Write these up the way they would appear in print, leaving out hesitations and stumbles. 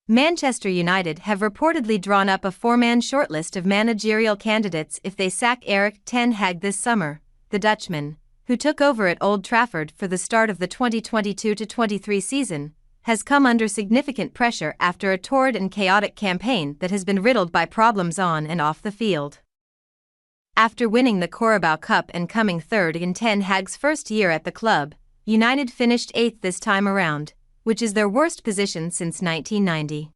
Manchester United have reportedly drawn up a four-man shortlist of managerial candidates if they sack Erik ten Hag this summer. The Dutchman, who took over at Old Trafford for the start of the 2022-23 season, has come under significant pressure after a torrid and chaotic campaign that has been riddled by problems on and off the field. After winning the Carabao Cup and coming third in Ten Hag's first year at the club, United finished 8th this time around, which is their worst position since 1990.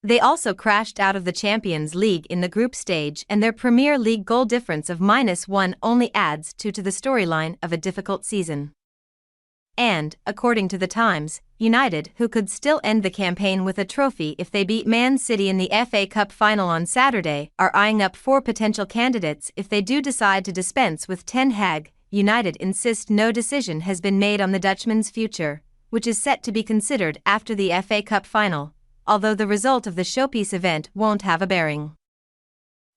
They also crashed out of the Champions League in the group stage, and their Premier League goal difference of -1 only adds to the storyline of a difficult season. And, according to the Times, United, who could still end the campaign with a trophy if they beat Man City in the FA Cup final on Saturday, are eyeing up 4 potential candidates if they do decide to dispense with Ten Hag. United insist no decision has been made on the Dutchman's future, which is set to be considered after the FA Cup final, although the result of the showpiece event won't have a bearing.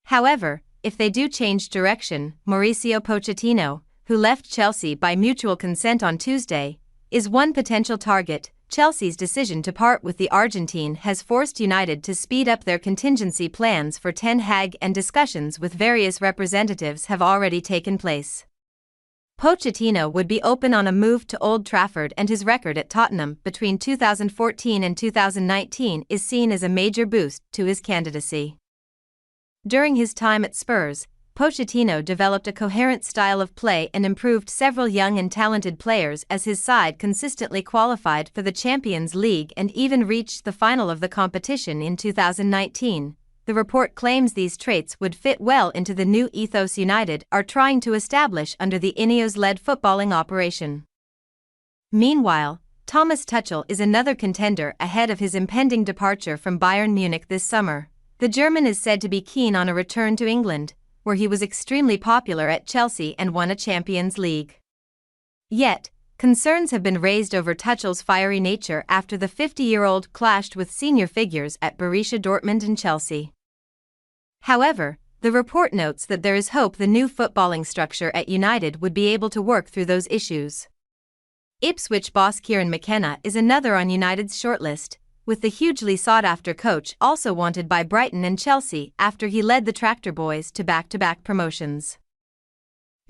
However, if they do change direction, Mauricio Pochettino, who left Chelsea by mutual consent on Tuesday, is one potential target. Chelsea's decision to part with the Argentine has forced United to speed up their contingency plans for Ten Hag, and discussions with various representatives have already taken place. Pochettino would be open on a move to Old Trafford, and his record at Tottenham between 2014 and 2019 is seen as a major boost to his candidacy. During his time at Spurs, Pochettino developed a coherent style of play and improved several young and talented players as his side consistently qualified for the Champions League and even reached the final of the competition in 2019. The report claims these traits would fit well into the new ethos United are trying to establish under the Ineos-led footballing operation. Meanwhile, Thomas Tuchel is another contender ahead of his impending departure from Bayern Munich this summer. The German is said to be keen on a return to England, where he was extremely popular at Chelsea and won a Champions League. Yet, concerns have been raised over Tuchel's fiery nature after the 50-year-old clashed with senior figures at Borussia Dortmund and Chelsea. However, the report notes that there is hope the new footballing structure at United would be able to work through those issues. Ipswich boss Kieran McKenna is another on United's shortlist, with the hugely sought-after coach also wanted by Brighton and Chelsea after he led the Tractor Boys to back-to-back promotions.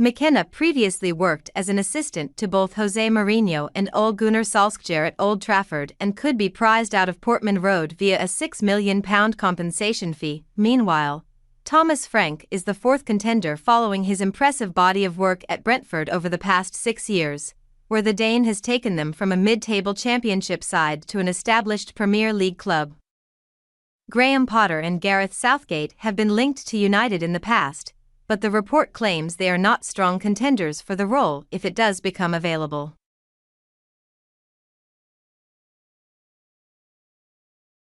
McKenna previously worked as an assistant to both Jose Mourinho and Ole Gunnar Solskjaer at Old Trafford and could be prized out of Portman Road via a £6 million compensation fee. Meanwhile, Thomas Frank is the 4th contender following his impressive body of work at Brentford over the past 6 years, where the Dane has taken them from a mid-table championship side to an established Premier League club. Graham Potter and Gareth Southgate have been linked to United in the past, but the report claims they are not strong contenders for the role if it does become available.